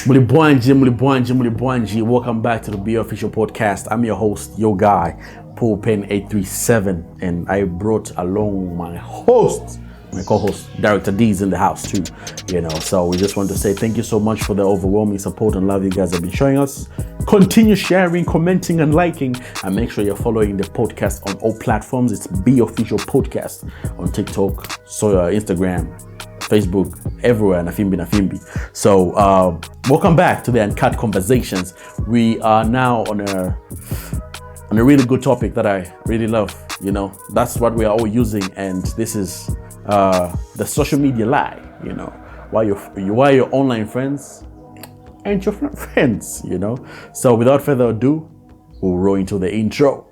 Mulibwanji. Welcome back to the BeOfficial podcast. I'm your host, your guy, Paul Pen 837, and I brought along my co-host, Director D's in the house too. So we just want to say thank you so much for the overwhelming support and love you guys have been showing us. Continue sharing, commenting, and liking, and make sure you're following the podcast on all platforms. It's BeOfficial Podcast on TikTok, Instagram, Facebook, everywhere, Nafimbi. So welcome back to the Uncut Conversations. We are now on a really good topic that I really love. That's what we are all using, and this is the social media lie. Why your online friends and your friends. So without further ado, we'll roll into the intro.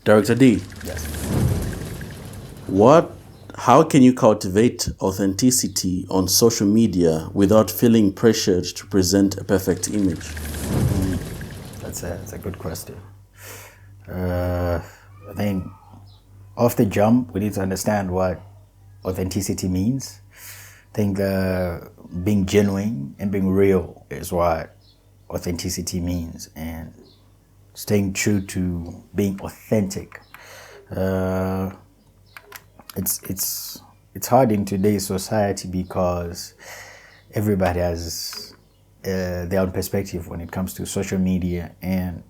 Director D. Yes. How can you cultivate authenticity on social media without feeling pressured to present a perfect image? That's a good question. I think off the jump, we need to understand what authenticity means. I think being genuine and being real is what authenticity means, and staying true to being authentic. It's hard in today's society because everybody has their own perspective when it comes to social media, and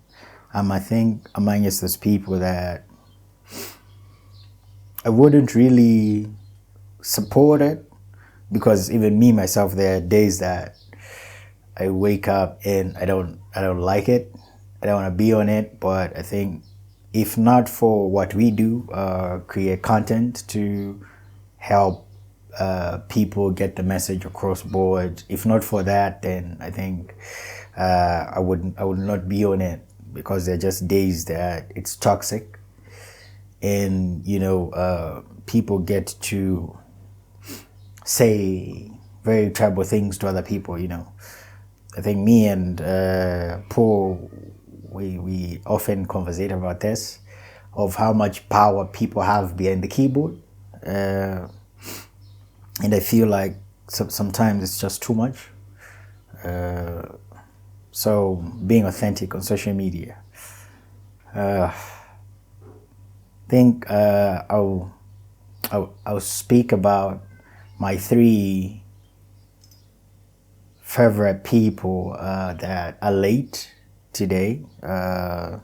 I think among us those people that I wouldn't really support it, because even me myself, there are days that I wake up and I don't like it. I don't want to be on it, but I think if not for what we do, create content to help people get the message across board, if not for that, then I think I would not be on it, because there are just days that it's toxic, and people get to say very terrible things to other people. I think me and Paul, we often conversate about this, of how much power people have behind the keyboard, and I feel like sometimes it's just too much. So being authentic on social media, I think I'll speak about my 3 favorite people that are late today, that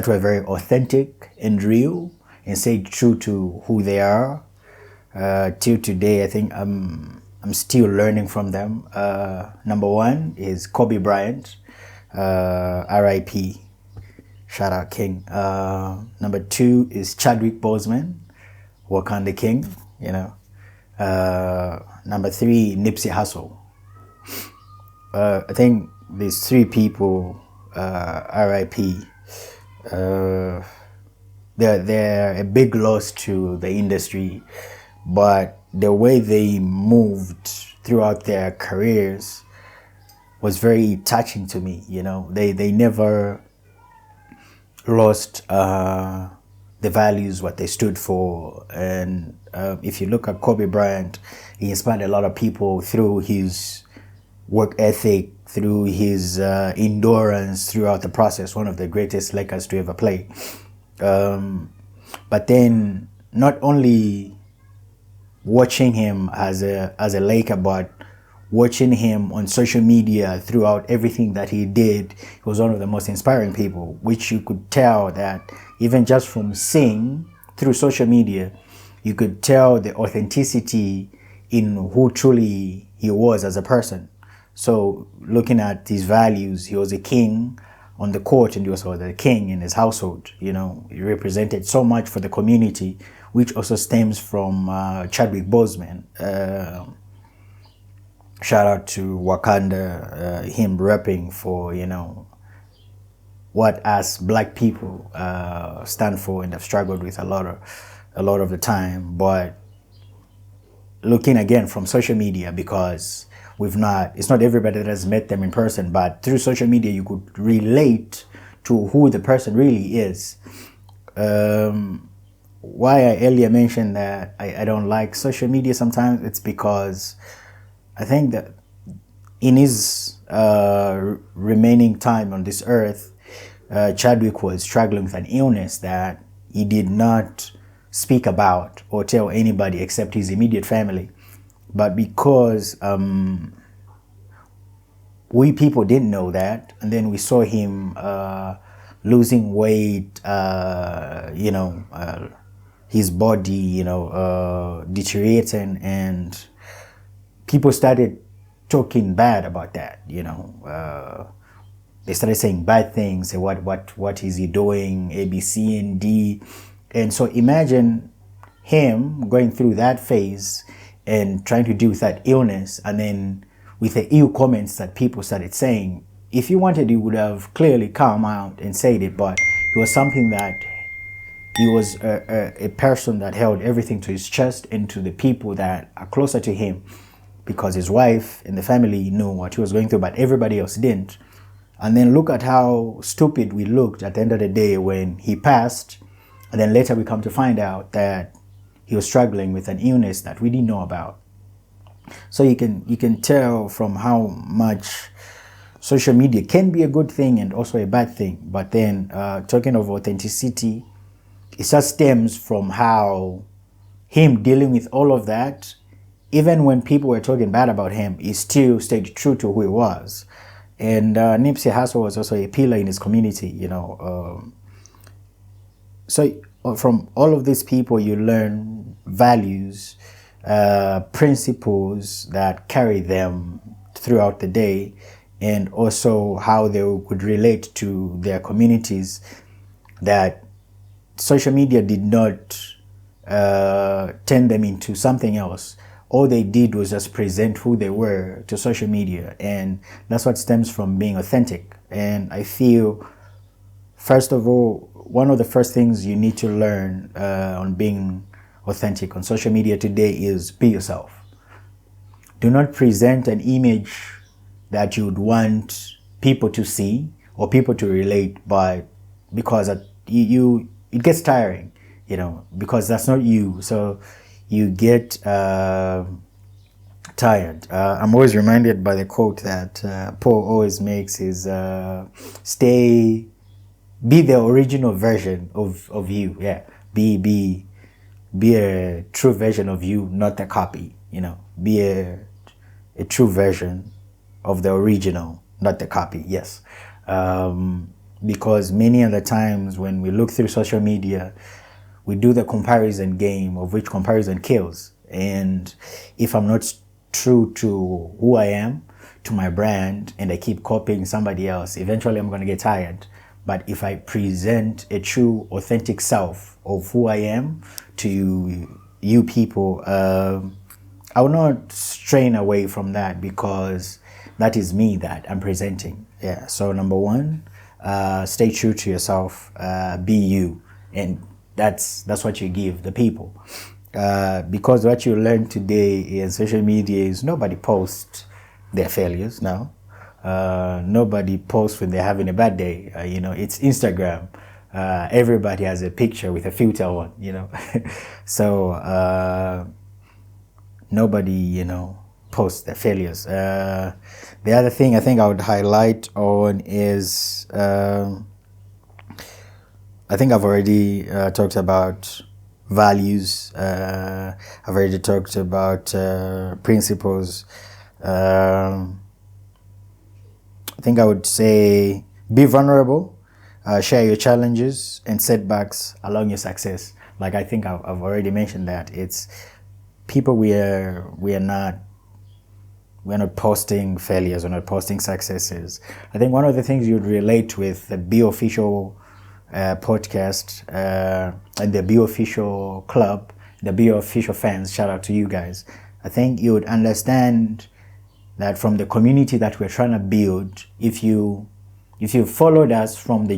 were very authentic and real and stayed true to who they are. Till today, I think I'm still learning from them. Number 1 is Kobe Bryant, R.I.P. Shout out King. Number 2 is Chadwick Boseman, Wakanda King. Number 3, Nipsey Hussle. I think these 3 people, R.I.P. They're a big loss to the industry, but the way they moved throughout their careers was very touching to me. They never lost the values, what they stood for. And if you look at Kobe Bryant, he inspired a lot of people through his work ethic, through his endurance throughout the process. One of the greatest Lakers to ever play. But then not only watching him as a Laker, but watching him on social media throughout everything that he did, he was one of the most inspiring people, which you could tell that even just from seeing through social media, you could tell the authenticity in who truly he was as a person. So looking at his values, he was a king on the court, and he was also the king in his household. He represented so much for the community, which also stems from Chadwick Boseman. Shout out to Wakanda, him repping for, what us black people stand for and have struggled with a lot of the time. But looking again from social media, because it's not everybody that has met them in person, but through social media you could relate to who the person really is. why I earlier mentioned that I don't like social media sometimes, it's because I think that in his remaining time on this earth, Chadwick was struggling with an illness that he did not speak about or tell anybody except his immediate family. But because we people didn't know that, and then we saw him losing weight, his body, deteriorating, and people started talking bad about that. They started saying bad things. Say what is he doing? A, B, C, and D, and so imagine him going through that phase and trying to deal with that illness, and then with the ill comments that people started saying. If he wanted, he would have clearly come out and said it, but it was something that he was a person that held everything to his chest and to the people that are closer to him, because his wife and the family knew what he was going through, but everybody else didn't. And then look at how stupid we looked at the end of the day when he passed, and then later we come to find out that he was struggling with an illness that we didn't know about. So you can tell from how much social media can be a good thing and also a bad thing. But then talking of authenticity, it just stems from how him dealing with all of that, even when people were talking bad about him, he still stayed true to who he was. And Nipsey Hussle was also a pillar in his community, So from all of these people, you learn values, principles that carry them throughout the day, and also how they would relate to their communities that social media did not turn them into something else. All they did was just present who they were to social media, and that's what stems from being authentic. And I feel, first of all, one of the first things you need to learn on being authentic on social media today is be yourself. Do not present an image that you would want people to see or people to relate, but because it gets tiring, because that's not you. So you get tired. I'm always reminded by the quote that Paul always makes is be the original version of you. Yeah, be a true version of you, not a copy. Be a true version of the original, not the copy. Yes, because many other times when we look through social media, we do the comparison game, of which comparison kills. And if I'm not true to who I am, to my brand, and I keep copying somebody else, eventually I'm going to get tired. But if I present a true, authentic self of who I am to you people, I will not strain away from that, because that is me that I'm presenting. Yeah. So number one, stay true to yourself. Be you, and that's what you give the people. Because what you learn today in social media is nobody posts their failures now. Nobody posts when they're having a bad day. It's Instagram. Everybody has a picture with a filter on, So nobody, posts their failures. The other thing I think I would highlight on is, I think I've already talked about values. I've already talked about principles. I think I would say be vulnerable, share your challenges and setbacks along your success. Like I think I've already mentioned that. It's people we are not posting failures, we're not posting successes. I think one of the things you'd relate with the BeOfficial podcast and the BeOfficial club, the BeOfficial fans, shout out to you guys. I think you would understand that from the community that we're trying to build, if you followed us from the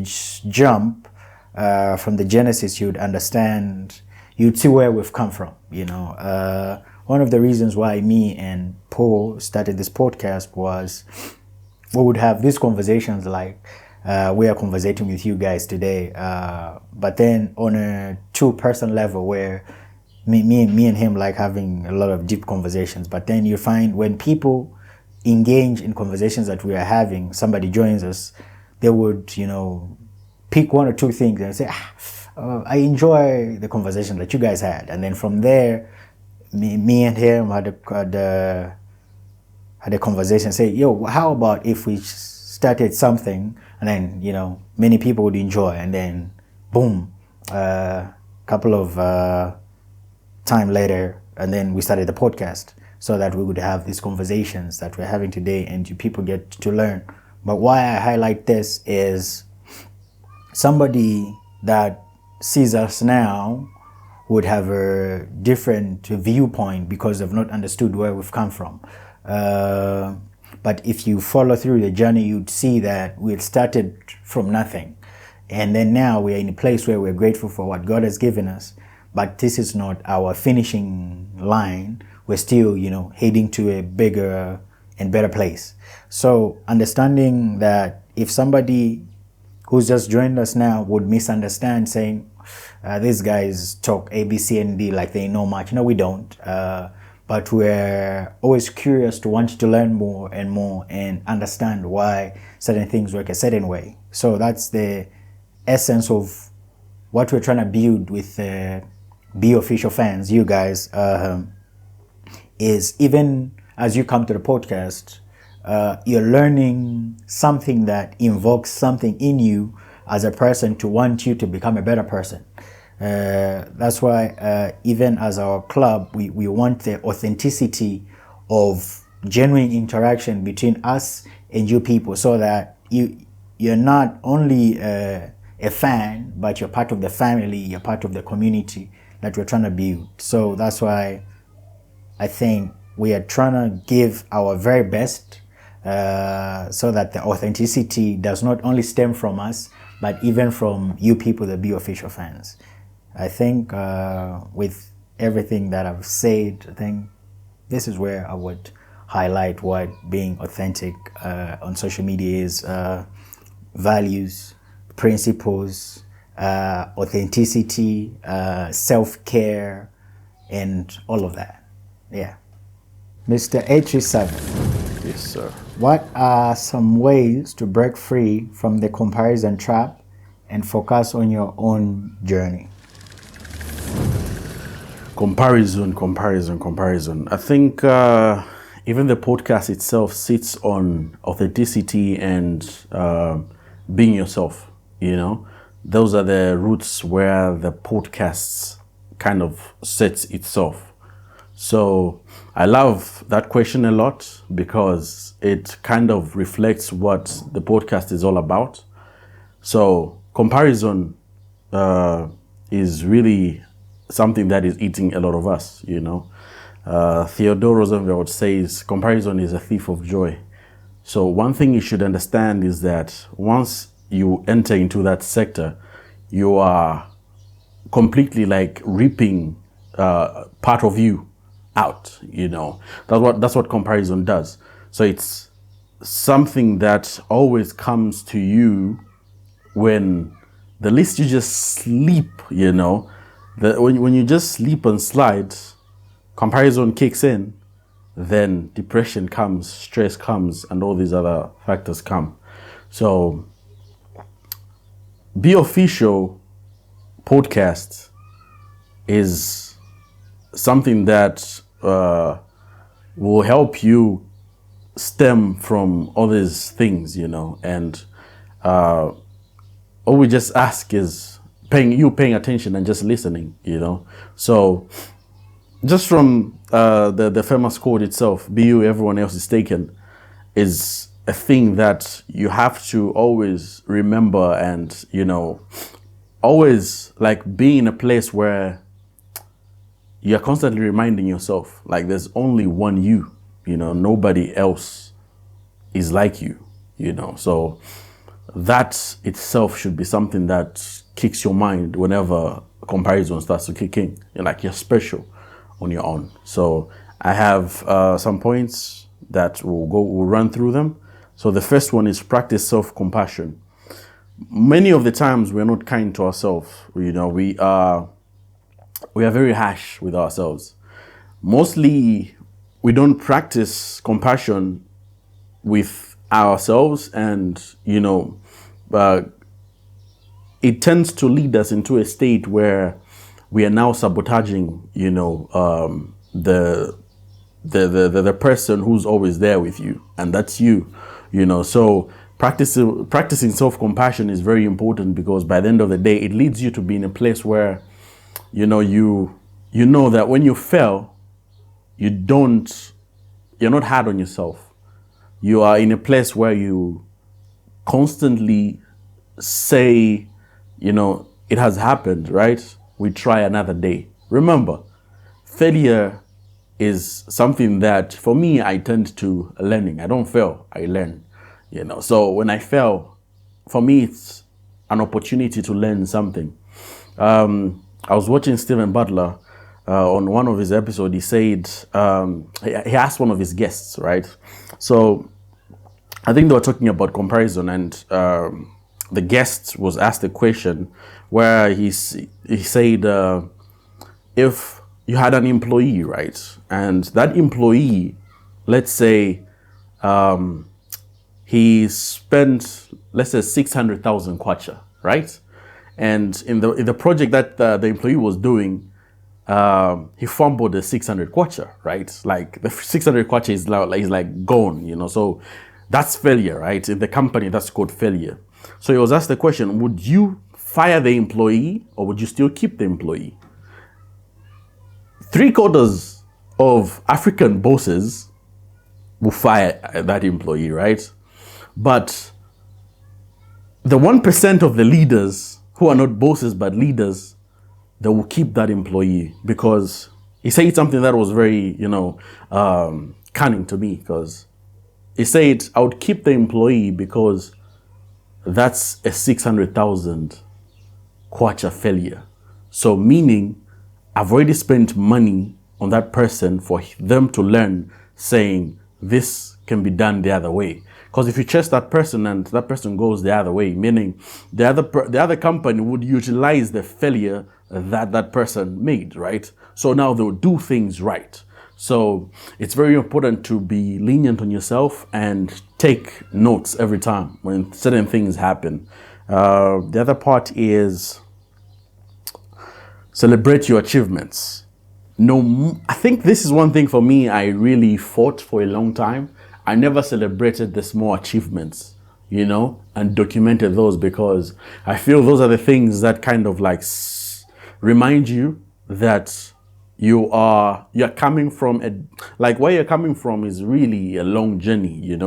jump, from the genesis, you'd understand, you'd see where we've come from. One of the reasons why me and Paul started this podcast was we would have these conversations like, we are conversating with you guys today. But then on a two-person level, where me and him like having a lot of deep conversations. But then you find when people engage in conversations that we are having, somebody joins us, they would, pick one or two things and say, I enjoy the conversation that you guys had. And then from there, me and him had a conversation, say, yo, how about if we started something, and then, many people would enjoy, and then boom, couple of time later, and then we started the podcast so that we would have these conversations that we're having today and you people get to learn. But why I highlight this is somebody that sees us now would have a different viewpoint because they've not understood where we've come from. But if you follow through the journey, you'd see that we had started from nothing. And then now we're in a place where we're grateful for what God has given us. But this is not our finishing line. We're still, heading to a bigger and better place. So understanding that if somebody who's just joined us now would misunderstand saying, these guys talk A, B, C, and D like they know much. No, we don't. But we're always curious to want to learn more and understand why certain things work a certain way. So that's the essence of what we're trying to build with BeOfficial fans, you guys, is even as you come to the podcast, you're learning something that invokes something in you as a person to want you to become a better person. That's why even as our club, we want the authenticity of genuine interaction between us and you people, so that you're not only a fan, but you're part of the family, you're part of the community that we're trying to build. So that's why I think we are trying to give our very best so that the authenticity does not only stem from us, but even from you people, the BeOfficial fans. I think with everything that I've said, I think this is where I would highlight what being authentic on social media is. Values, principles, authenticity, self-care, and all of that. Yeah. Mr. 837. Yes, sir. What are some ways to break free from the comparison trap and focus on your own journey? Comparison. I think even the podcast itself sits on authenticity and being yourself, Those are the roots where the podcasts kind of sets itself. So I love that question a lot because it kind of reflects what the podcast is all about. So comparison is really something that is eating a lot of us, Theodore Roosevelt says comparison is a thief of joy. So one thing you should understand is that once you enter into that sector, you are completely like ripping part of you out, That's what comparison does. So it's something that always comes to you when the least you just sleep, when you just sleep and slide, comparison kicks in, then depression comes, stress comes, and all these other factors come. So BeOfficial podcast is something that will help you stem from all these things, and all we just ask is paying attention and just listening, So just from the famous quote itself, be you, everyone else is taken, is a thing that you have to always remember and, always like being in a place where you're constantly reminding yourself, like there's only one you, nobody else is like you, So that itself should be something that kicks your mind whenever comparison starts to kick in. You're special on your own. So I have some points that we'll run through them. So the first one is practice self-compassion. many of the times we're not kind to ourselves. You know, we are very harsh with ourselves. Mostly, we don't practice compassion with ourselves, and it tends to lead us into a state where we are now sabotaging, the person who's always there with you, and that's you. So practicing self-compassion is very important, because by the end of the day, it leads you to be in a place where you know that when you fail, you're not hard on yourself. You are in a place where you constantly say, it has happened, right? We try another day. Remember, failure is something that, for me, I tend to learning. I don't fail, I learn. So when I fail, for me, it's an opportunity to learn something. I was watching Stephen Butler on one of his episodes. He said, he asked one of his guests, right? So I think they were talking about comparison, and the guest was asked a question where he said, if you had an employee, right? And that employee, let's say, he spent, let's say, 600,000 kwacha, right? And in the project that the employee was doing, he fumbled the 600 kwacha, right? Like the 600 kwacha is like gone, So that's failure, right? In the company, that's called failure. So he was asked the question: would you fire the employee, or would you still keep the employee? 3/4 of African bosses will fire that employee, right? But the 1% of the leaders who are not bosses but leaders, they will keep that employee, because he said something that was very, cunning to me, because he said, I would keep the employee because that's a 600,000 kwacha failure. So meaning, I've already spent money on that person for them to learn, saying this can be done the other way. Because if you chase that person and that person goes the other way, meaning the other company would utilize the failure that person made, right? So now they'll do things right. So it's very important to be lenient on yourself and take notes every time when certain things happen. The other part is celebrate your achievements. I think this is one thing for me I really fought for a long time. I never celebrated the small achievements, and documented those, because I feel those are the things that kind of like remind you that you're coming from where you're coming from is really a long journey,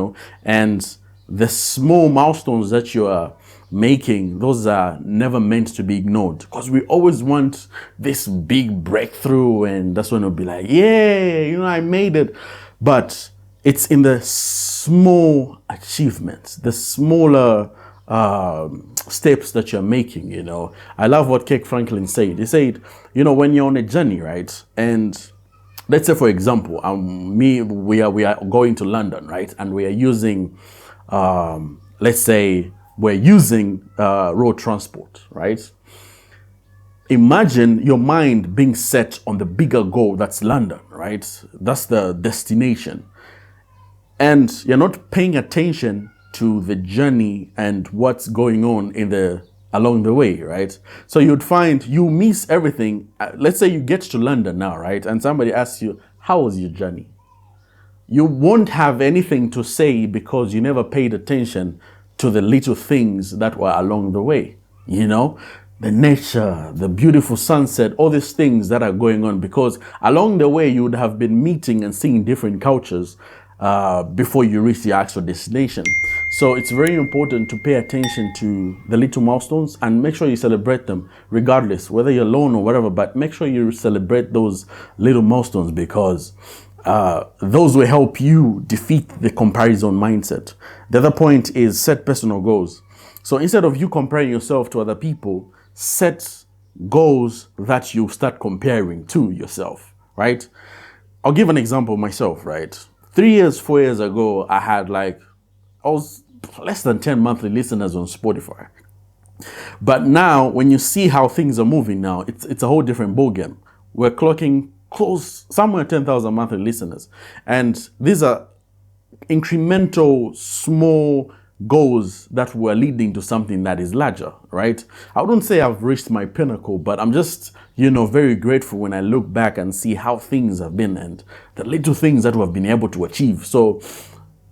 and the small milestones that you are making, those are never meant to be ignored, because we always want this big breakthrough, and that's when it'll be like, yeah, I made it. But it's in the small achievements, the smaller steps that you're making, I love what Kirk Franklin said. He said, when you're on a journey, right? And let's say, for example, we are going to London, right? And we are using, let's say, we're using road transport, right? Imagine your mind being set on the bigger goal, that's London, right? That's the destination. And you're not paying attention to the journey and what's going on along the way, right? So you'd find you miss everything. Let's say you get to London now, right? And somebody asks you, how was your journey? You won't have anything to say, because you never paid attention to the little things that were along the way, the nature, the beautiful sunset, all these things that are going on, because along the way you would have been meeting and seeing different cultures before you reach the actual destination. So it's very important to pay attention to the little milestones and make sure you celebrate them, regardless whether you're alone or whatever, but make sure you celebrate those little milestones, because those will help you defeat the comparison mindset. The other point is set personal goals. So instead of you comparing yourself to other people, set goals that you start comparing to yourself, right? I'll give an example of myself, right? 4 years ago, I was less than 10 monthly listeners on Spotify. But now, when you see how things are moving now, it's a whole different ballgame. We're clocking close somewhere 10,000 monthly listeners, and these are incremental, small goals that were leading to something that is larger, right? I wouldn't say I've reached my pinnacle, but I'm just, very grateful when I look back and see how things have been and the little things that we have been able to achieve. So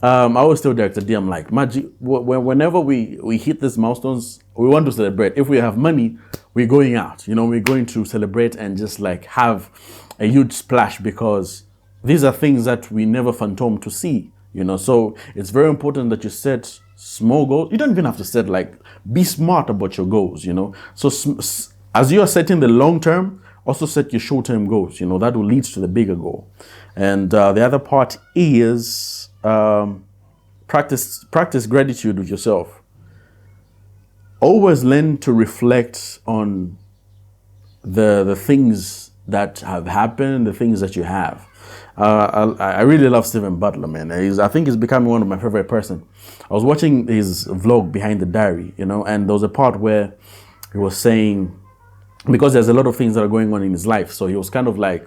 I always tell Director D, I'm like, Magic, whenever we hit these milestones, we want to celebrate. If we have money, we're going out, we're going to celebrate and just like have a huge splash, because these are things that we never phantom to see, So it's very important that you set small goals. You don't even have to set be smart about your goals, So as you are setting the long term, also set your short term goals, that will lead to the bigger goal. And the other part is practice gratitude with yourself. Always learn to reflect on the things that have happened, the things that you have. I really love Stephen Butler, man. I think he's becoming one of my favorite person. I was watching his vlog Behind the Diary, and there was a part where he was saying, because there's a lot of things that are going on in his life, so he was kind of like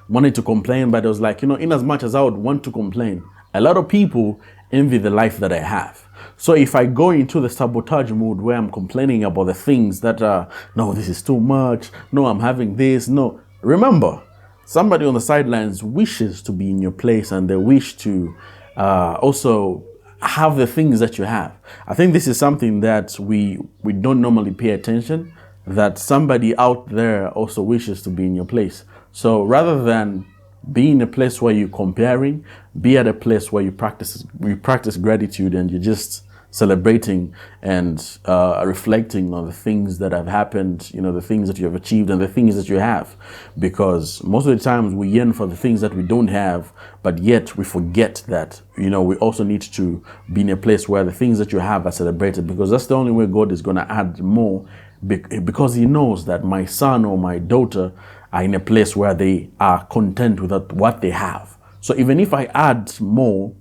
wanting to complain, but it was like, in as much as I would want to complain, a lot of people envy the life that I have. So if I go into the sabotage mood where I'm complaining about the things that are, no, this is too much, no, I'm having this, no. Remember, somebody on the sidelines wishes to be in your place, and they wish to also have the things that you have. I think this is something that we don't normally pay attention, that somebody out there also wishes to be in your place. So rather than be in a place where you're comparing, be at a place where you practice gratitude, and you're just celebrating and reflecting on the things that have happened, the things that you have achieved and the things that you have. Because most of the times we yearn for the things that we don't have, but yet we forget that, we also need to be in a place where the things that you have are celebrated, because that's the only way God is going to add more, because he knows that my son or my daughter are in a place where they are content with what they have. So even if I add more,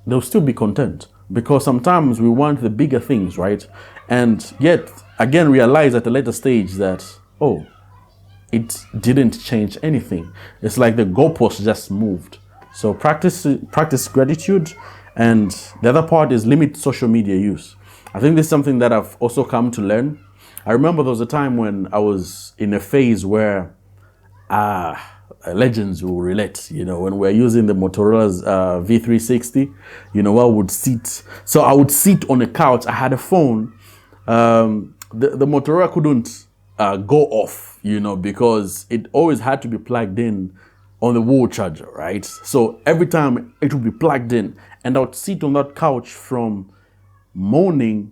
they'll still be content, because sometimes we want the bigger things, right? And yet again realize at a later stage that, oh, it didn't change anything. It's like the goalpost just moved. So practice gratitude. And the other part is limit social media use. I think this is something that I've also come to learn. I remember there was a time when I was in a phase where legends will relate, when we're using the Motorola's V360, I would sit. So I would sit on a couch. I had a phone. The Motorola couldn't go off, because it always had to be plugged in on the wall charger, right? So every time it would be plugged in, and I would sit on that couch from morning,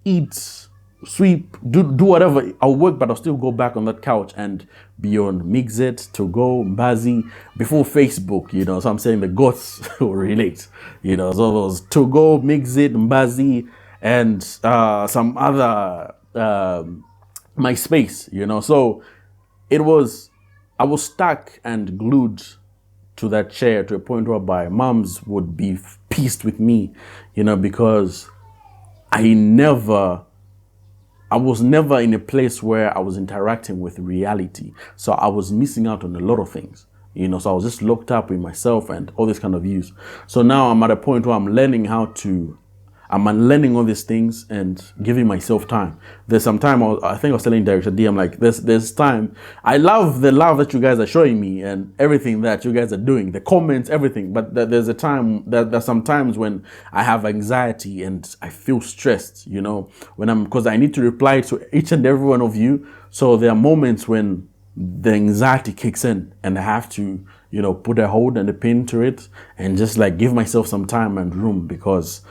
eat, sweep, do whatever. I'll work, but I'll still go back on that couch and be on Mixit, To Go, Mbazi, before Facebook, So I'm saying the gods will relate, So those To Go, Mixit, Mbazi, and some other MySpace, So I was stuck and glued to that chair to a point whereby moms would be pissed with me, because I was never in a place where I was interacting with reality. So I was missing out on a lot of things, so I was just locked up with myself and all this kind of use. So now I'm at a point where I'm unlearning all these things and giving myself time. There's some time, I think I was telling Director D, I'm like, there's time. I love the love that you guys are showing me and everything that you guys are doing, the comments, everything. But there's there's some times when I have anxiety and I feel stressed, because I need to reply to each and every one of you. So there are moments when the anxiety kicks in and I have to, put a hold and a pin to it and just give myself some time and room, because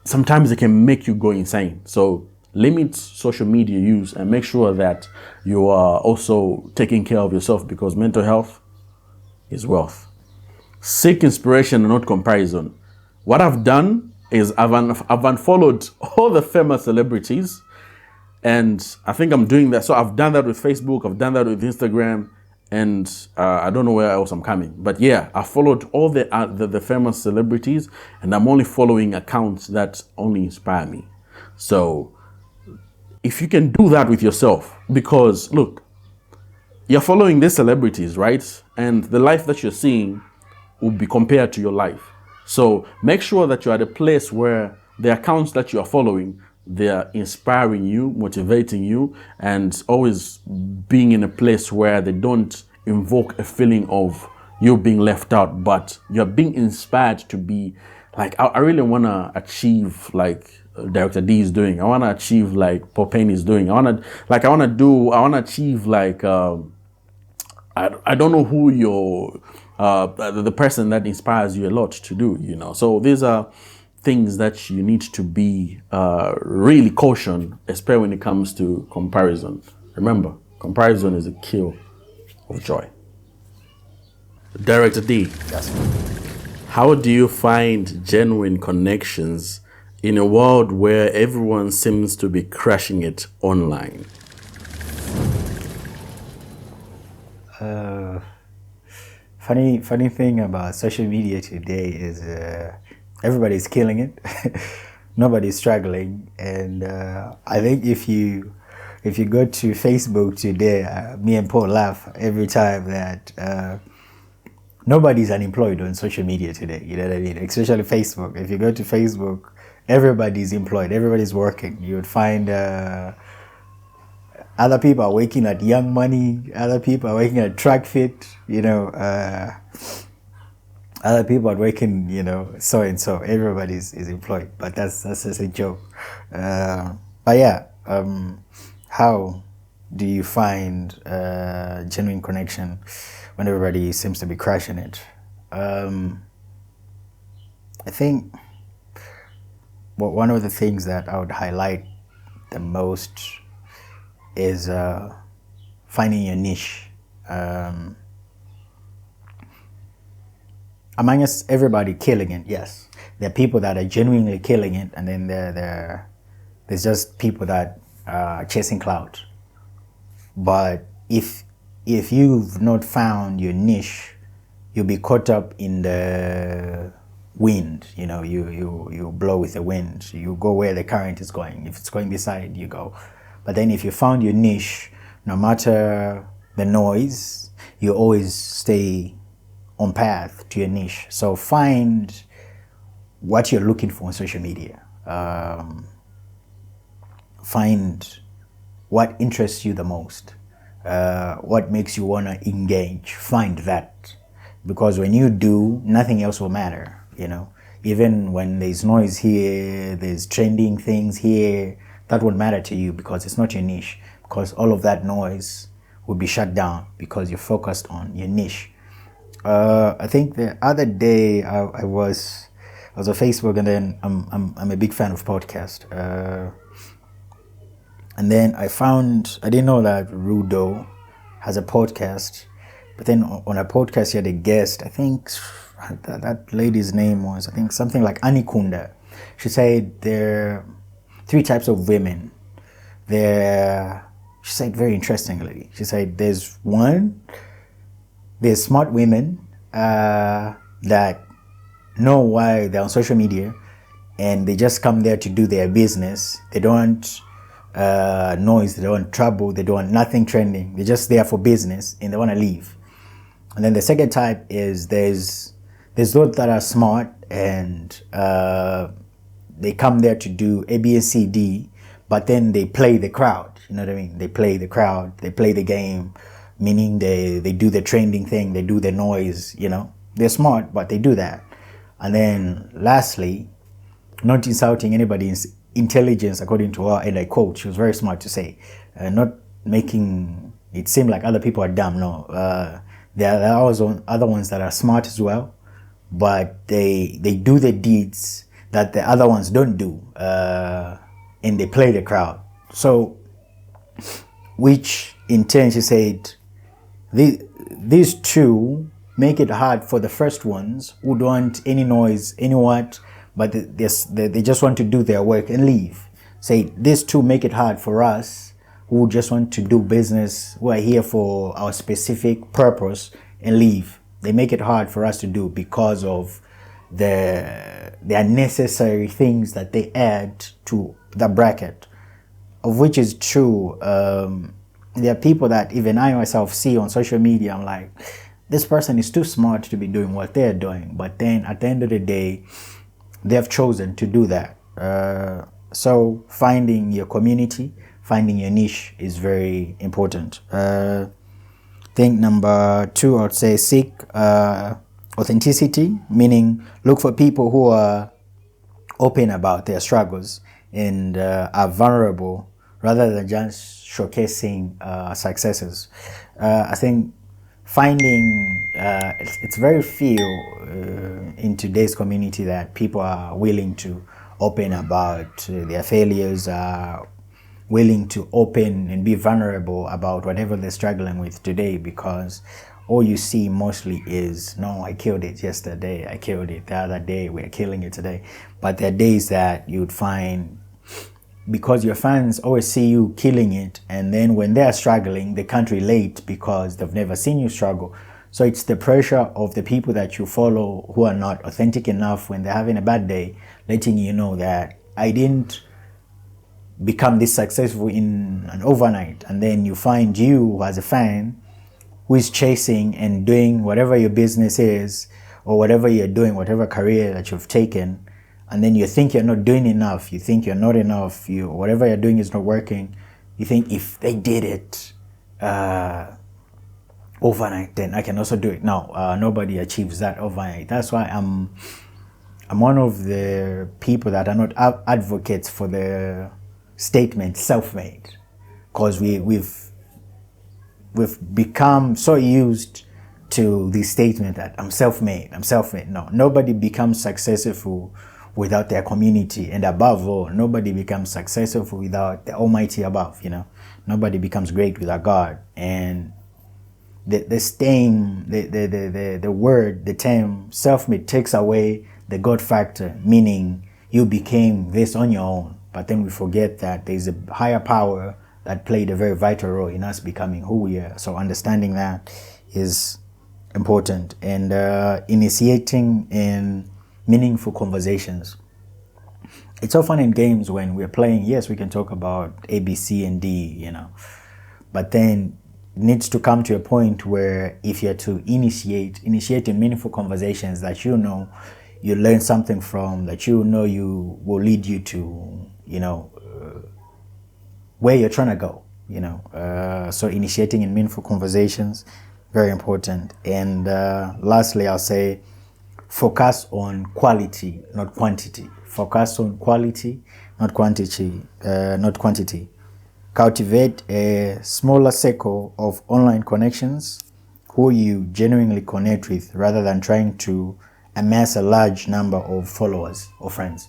sometimes it can make you go insane. So limit social media use and make sure that you are also taking care of yourself, because mental health is wealth. Seek inspiration and not comparison. What I've done is I've unfollowed all the famous celebrities, and I think I'm doing that. So I've done that with Facebook, I've done that with Instagram, and I don't know where else I'm coming. But yeah, I followed all the famous celebrities, and I'm only following accounts that only inspire me. So if you can do that with yourself, because look, you're following these celebrities, right? And the life that you're seeing will be compared to your life. So make sure that you're at a place where the accounts that you are following, they're inspiring you, motivating you, and always being in a place where they don't invoke a feeling of you being left out, but you're being inspired to be like, I really want to achieve like Director D is doing. I want to achieve like Popane is doing. I want to achieve like, I don't know who your the person that inspires you a lot to do, you know. So these are things that you need to be really caution, especially when it comes to comparison. Remember, comparison is a kill of joy. Director D, Yes. how do you find genuine connections in a world where everyone seems to be crushing it online? Funny thing about social media today is everybody's killing it. Nobody's struggling, and I think if you go to Facebook today, me and Paul laugh every time that nobody's unemployed on social media today. You know what I mean? Especially Facebook. If you go to Facebook, everybody's employed. Everybody's working. You would find other people are working at Young Money. Other people are working at Track Fit. You know, other people are working. You know, so and so. Everybody's is employed. But that's just a joke. But yeah, how do you find genuine connection when everybody seems to be crashing it? I think one of the things that I would highlight the most is finding your niche. Among us, everybody killing it, yes. There are people that are genuinely killing it, and then there's just people that are chasing clout. But if you've not found your niche, you'll be caught up in the wind. You know, you blow with the wind. You go where the current is going. If it's going this side, you go. But then if you found your niche, no matter the noise, you always stay on path to your niche. So find what you're looking for on social media. Find what interests you the most. What makes you want to engage. Find that. Because when you do, nothing else will matter, you know. Even when there's noise here, there's trending things here, that won't matter to you because it's not your niche. Because all of that noise will be shut down because you're focused on your niche. I think the other day I was on Facebook, and then I'm a big fan of podcast. And then I didn't know that Rudo has a podcast. But then on a podcast, he had a guest. I think that lady's name was, I think, something like Anikunda. She said there are 3 types of women. She said very interestingly. She said there's smart women that know why they're on social media, and they just come there to do their business. They don't want noise, they don't want trouble, they don't want nothing trending. They're just there for business and they want to leave. And then the second type is there's those that are smart and they come there to do A, B, and C, D, but then they play the crowd. You know what I mean? They play the crowd, they play the game, meaning they do the trending thing, they do the noise, you know. They're smart, but they do that. And then lastly, not insulting anybody's intelligence, according to her, and I quote, she was very smart to say, not making it seem like other people are dumb. No, there are also other ones that are smart as well, but they do the deeds that the other ones don't do, and they play the crowd. So, which in turn, she said, these two make it hard for the first ones who don't want any noise, any what, but they just want to do their work and leave. Say, these two make it hard for us who just want to do business, who are here for our specific purpose and leave. They make it hard for us to do because of the unnecessary things that they add to the bracket. of which is true. There are people that even I myself see on social media. I'm like, this person is too smart to be doing what they're doing. But then at the end of the day, they have chosen to do that. So finding your community, finding your niche is very important. Thing number 2, I would say seek authenticity, meaning look for people who are open about their struggles and are vulnerable rather than just showcasing successes. I think finding it's very few in today's community that people are willing to open about their failures, are willing to open and be vulnerable about whatever they're struggling with today, because all you see mostly is, no, I killed it yesterday, I killed it the other day, we're killing it today. But there are days that you'd find, because your fans always see you killing it, and then when they're struggling, they can't relate because they've never seen you struggle. So it's the pressure of the people that you follow who are not authentic enough when they're having a bad day, letting you know that I didn't become this successful in an overnight. And then you find you as a fan who is chasing and doing whatever your business is, or whatever you're doing, whatever career that you've taken, and then you think you're not doing enough, you think you're not enough, whatever you're doing is not working. You think, if they did it overnight, then I can also do it. No, nobody achieves that overnight. That's why I'm one of the people that are not advocates for the statement self-made, because we've become so used to the statement that I'm self-made. No, nobody becomes successful without their community, and above all, nobody becomes successful without the Almighty above. Nobody becomes great without God. And the term self-made takes away the God factor, meaning you became this on your own. But then we forget that there's a higher power that played a very vital role in us becoming who we are. So understanding that is important. And initiating in meaningful conversations. It's all fun and games when we're playing. Yes, we can talk about A, B, C, and D, but then it needs to come to a point where if you're to initiate in meaningful conversations that you learn something from, that you will lead you to, where you're trying to go, so initiating in meaningful conversations, very important. And lastly, I'll say focus on quality, not quantity. Focus on quality, not quantity. Cultivate a smaller circle of online connections who you genuinely connect with, rather than trying to amass a large number of followers or friends.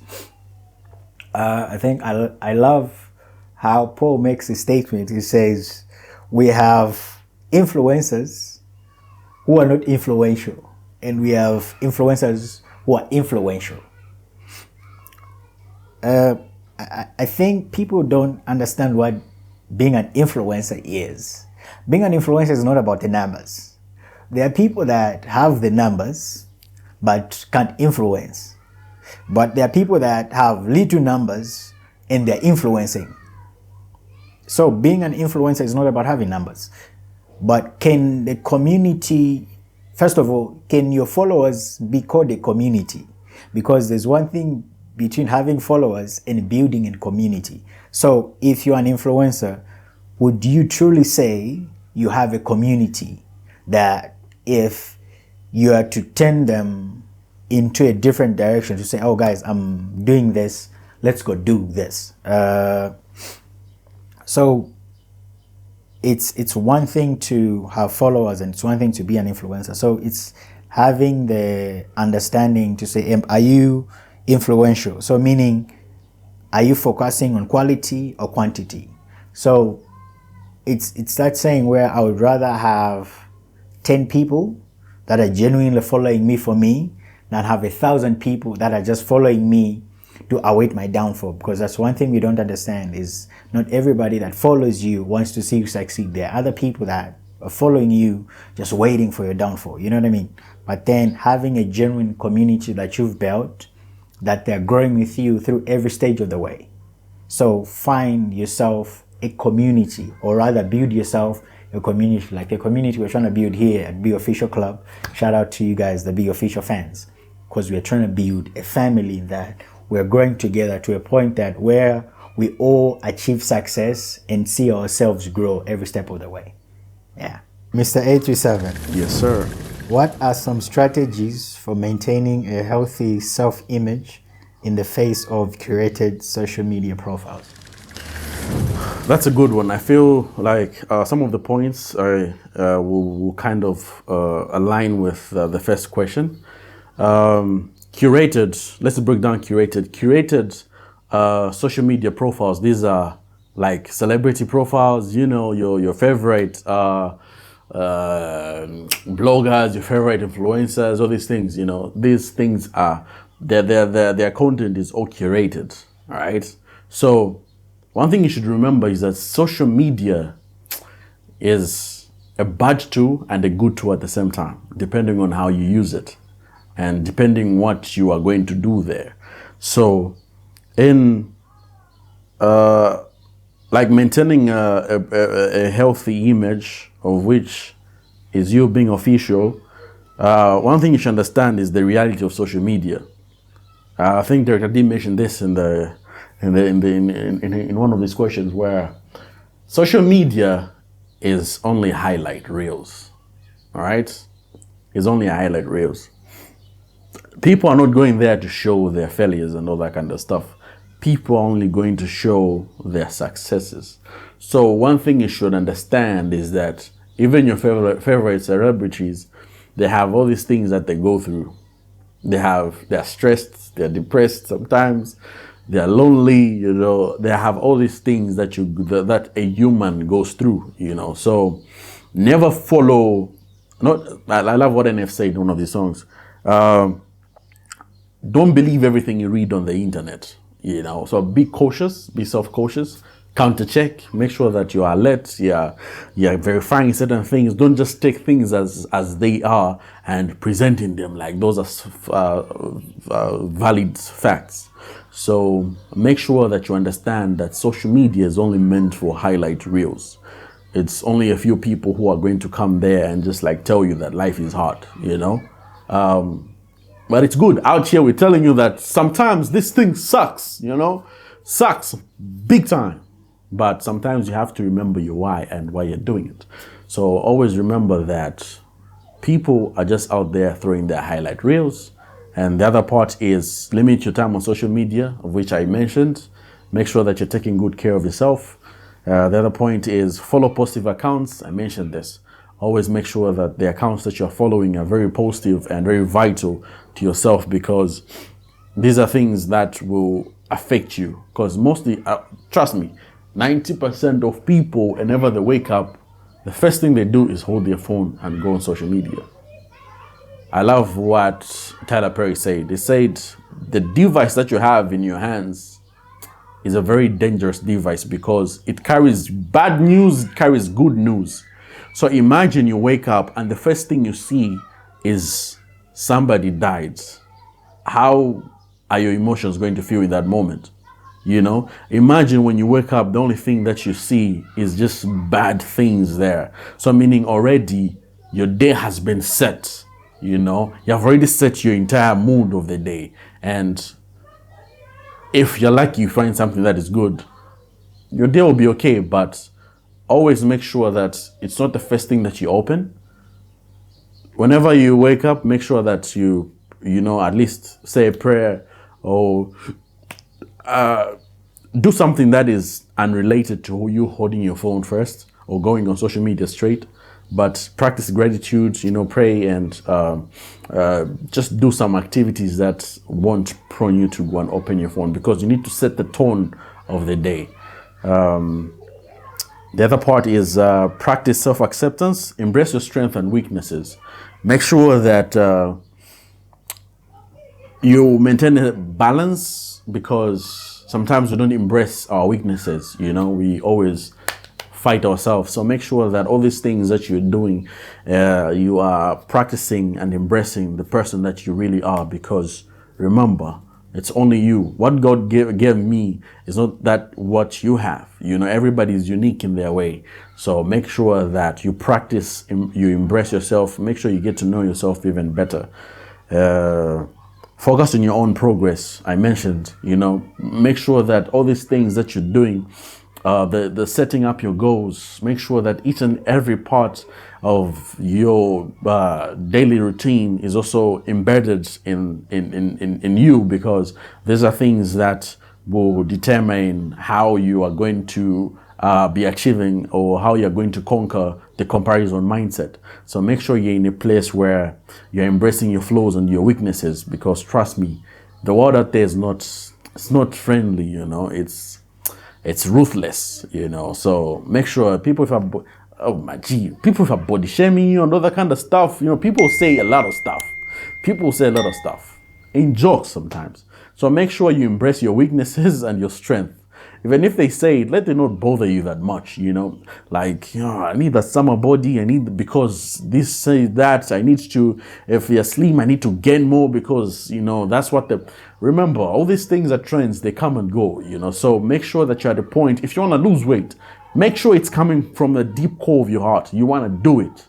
I think I love how Paul makes a statement. He says, we have influencers who are not influential, and we have influencers who are influential. I think people don't understand what being an influencer is. Being an influencer is not about the numbers. There are people that have the numbers but can't influence. But there are people that have little numbers and they're influencing. So being an influencer is not about having numbers. But can the community, first of all, can your followers be called a community? Because there's one thing between having followers and building a community. So if you're an influencer, would you truly say you have a community that if you are to turn them into a different direction, to say, oh guys, I'm doing this, let's go do this. So it's one thing to have followers and it's one thing to be an influencer. So it's having the understanding to say, are you influential? So meaning, are you focusing on quality or quantity? So it's that saying where I would rather have 10 people that are genuinely following me for me than have 1,000 people that are just following me to await my downfall. Because that's one thing we don't understand, is not everybody that follows you wants to see you succeed. There are other people that are following you just waiting for your downfall. You know what I mean? But then having a genuine community that you've built, that they're growing with you through every stage of the way. So find yourself a community, or rather build yourself a community, like the community we're trying to build here at BeOfficial Club. Shout out to you guys, the BeOfficial fans, because we're trying to build a family that we're growing together to a point that where we all achieve success and see ourselves grow every step of the way. Yeah. Mr. 837. Yes, sir. What are some strategies for maintaining a healthy self-image in the face of curated social media profiles? That's a good one. I feel like some of the points will kind of align with the first question. Curated, let's break down curated. Curated social media profiles, these are like celebrity profiles, you know, your favorite bloggers, your favorite influencers, all these things, you know, these things are, their content is all curated, all right? So one thing you should remember is that social media is a bad tool and a good tool at the same time, depending on how you use it and depending what you are going to do there. So in like maintaining a healthy image, of which is you being official, one thing you should understand is the reality of social media. I think Director D mentioned this in one of these questions, where social media is only highlight reels. All right, it's only highlight reels. People are not going there to show their failures and all that kind of stuff. People are only going to show their successes. So one thing you should understand is that even your favorite celebrities, they have all these things that they go through. They're stressed, they're depressed sometimes, they're lonely, you know, they have all these things that that a human goes through, you know. So never follow, I love what NF said in one of these songs. Don't believe everything you read on the internet, you know. So be cautious, be self-cautious, counter check, make sure that you are alert, you're verifying certain things. Don't just take things as they are and presenting them like those are valid facts. So make sure that you understand that social media is only meant for highlight reels. It's only a few people who are going to come there and just like tell you that life is hard, you know. But it's good. Out here, we're telling you that sometimes this thing sucks, you know, sucks big time. But sometimes you have to remember your why and why you're doing it. So always remember that people are just out there throwing their highlight reels. And the other part is limit your time on social media, of which I mentioned. Make sure that you're taking good care of yourself. The other point is follow positive accounts. I mentioned this. Always make sure that the accounts that you're following are very positive and very vital to yourself, because these are things that will affect you. Because mostly, trust me, 90% of people, whenever they wake up, the first thing they do is hold their phone and go on social media. I love what Tyler Perry said. He said, the device that you have in your hands is a very dangerous device because it carries bad news, it carries good news. So imagine you wake up and the first thing you see is somebody died. How are your emotions going to feel in that moment? You know, imagine when you wake up, the only thing that you see is just bad things there. So meaning already your day has been set, you know, you have already set your entire mood of the day. And if you're lucky, you find something that is good, your day will be okay. But always make sure that it's not the first thing that you open. Whenever you wake up, make sure that you know, at least say a prayer or do something that is unrelated to you holding your phone first or going on social media straight. But practice gratitude, you know, pray and just do some activities that won't prone you to go and open your phone, because you need to set the tone of the day. The other part is practice self-acceptance, embrace your strengths and weaknesses. Make sure that you maintain a balance, because sometimes we don't embrace our weaknesses, you know, we always fight ourselves. So make sure that all these things that you're doing, you are practicing and embracing the person that you really are, because remember, It's only you. What God gave me is not that what you have. Everybody is unique in their way. So make sure that you practice, you embrace yourself. Make sure you get to know yourself even better. Focus on your own progress. I mentioned, make sure that all these things that you're doing, the setting up your goals, make sure that each and every part of your daily routine is also embedded in you, because these are things that will determine how you are going to be achieving, or how you're going to conquer the comparison mindset. So make sure you're in a place where you're embracing your flaws and your weaknesses, because trust me, the world out there is not friendly, it's ruthless, So make sure people if are body shaming you and all that kind of stuff, people say a lot of stuff. People say a lot of stuff in jokes sometimes. So make sure you embrace your weaknesses and your strength. Even if they say it, let it not bother you that much, I need a summer body, because this say that, I need to, if you're slim, I need to gain more, because, that's what remember, all these things are trends, they come and go, so make sure that you're at the point, if you want to lose weight, make sure it's coming from the deep core of your heart. You want to do it,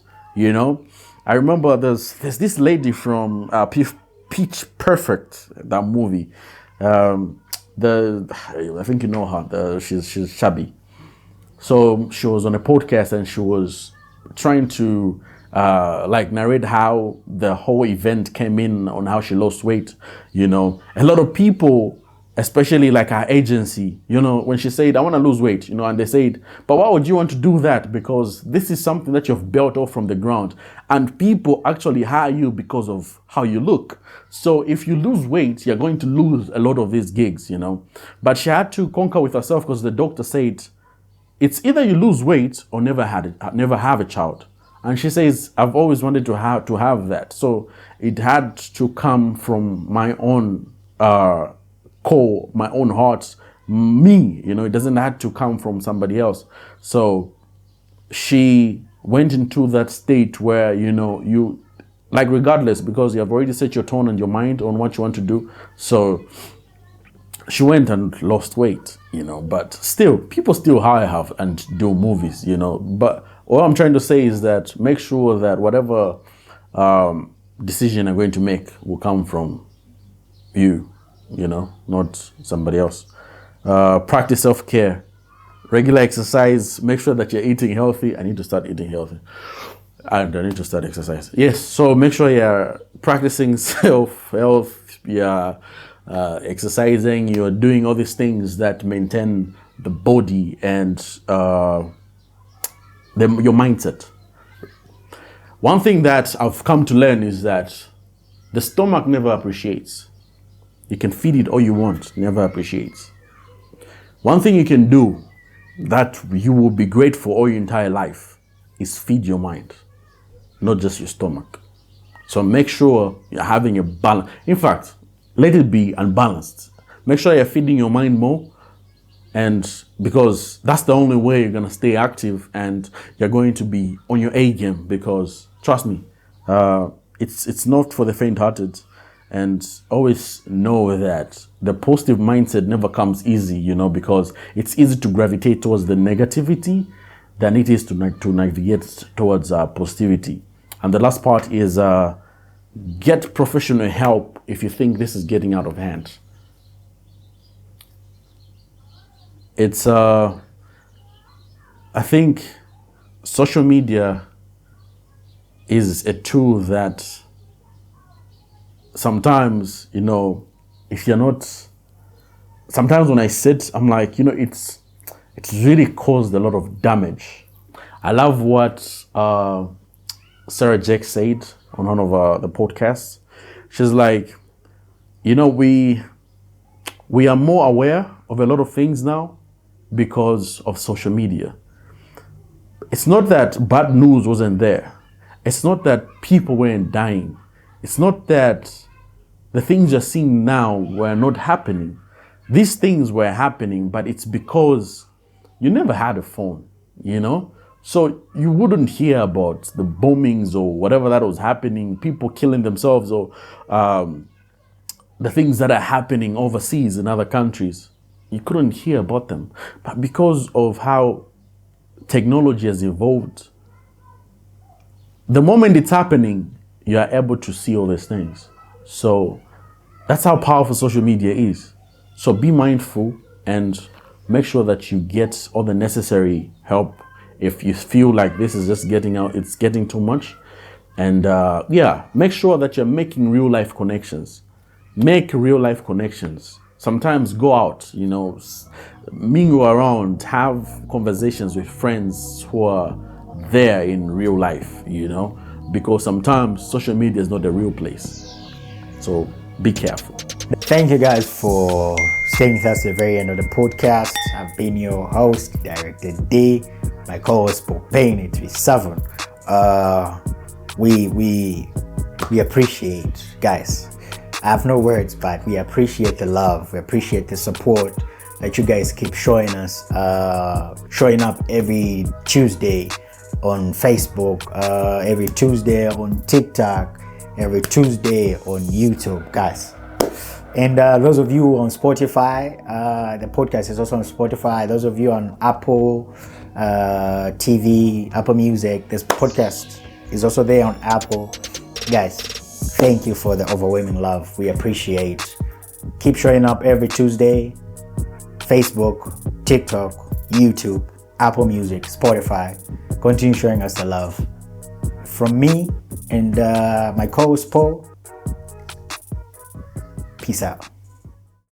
I remember there's this lady from Pitch Perfect, that movie, I think you know her. She's chubby. So she was on a podcast and she was trying to narrate how the whole event came in, on how she lost weight. A lot of people, especially like our agency, when she said, I want to lose weight, and they said, but why would you want to do that? Because this is something that you've built off from the ground, and people actually hire you because of how you look. So if you lose weight, you're going to lose a lot of these gigs, But she had to conquer with herself, because the doctor said, it's either you lose weight or never have a child. And she says, I've always wanted to have that. So it had to come from my own core, my own heart, me, it doesn't have to come from somebody else. So she went into that state where, you, regardless, because you have already set your tone and your mind on what you want to do. So she went and lost weight, but still, people still hire her and do movies, But what I'm trying to say is that make sure that whatever decision you're going to make will come from you, not somebody else. Practice self-care, regular exercise, make sure that you're eating healthy. I need to start eating healthy. And I need to start exercise. Yes, so make sure you're practicing self-health, you're exercising, you're doing all these things that maintain the body and your mindset. One thing that I've come to learn is that the stomach never appreciates. You can feed it all you want, never appreciates. One thing you can do that you will be grateful all your entire life is feed your mind, not just your stomach. So make sure you're having a balance. In fact, let it be unbalanced. Make sure you're feeding your mind more, and because that's the only way you're going to stay active and you're going to be on your A game, because trust me, it's not for the faint-hearted. And always know that the positive mindset never comes easy, because it's easy to gravitate towards the negativity than it is to navigate towards positivity. And the last part is get professional help if you think this is getting out of hand. It's, I think social media is a tool that sometimes, if you're not, sometimes when I sit, I'm like, it's really caused a lot of damage. I love what Sarah Jack said on one of the podcasts. She's like, we are more aware of a lot of things now because of social media. It's not that bad news wasn't there. It's not that people weren't dying. It's not that the things you're seeing now were not happening. These things were happening, but it's because you never had a phone, So you wouldn't hear about the bombings or whatever that was happening, people killing themselves or the things that are happening overseas in other countries, you couldn't hear about them. But because of how technology has evolved, the moment it's happening, you are able to see all these things. So that's how powerful social media is. So be mindful and make sure that you get all the necessary help if you feel like this is just getting out, it's getting too much. And yeah, make sure that you're making real life connections. Make real life connections. Sometimes go out, mingle around, have conversations with friends who are there in real life, because sometimes social media is not the real place. So be careful. Thank you guys for staying with us to the very end of the podcast. I've been your host, Director D, my co-host Pain 837. We appreciate, guys. I have no words, but we appreciate the love. We appreciate the support that you guys keep showing us, showing up every Tuesday on Facebook, every Tuesday on TikTok, every Tuesday on YouTube, guys. And those of you on Spotify, the podcast is also on Spotify. Those of you on Apple TV, Apple Music, this podcast is also there on Apple. Guys, thank you for the overwhelming love. We appreciate. Keep showing up every Tuesday. Facebook, TikTok, YouTube, Apple Music, Spotify. Continue showing us the love. From me and my co-host Paul, peace out.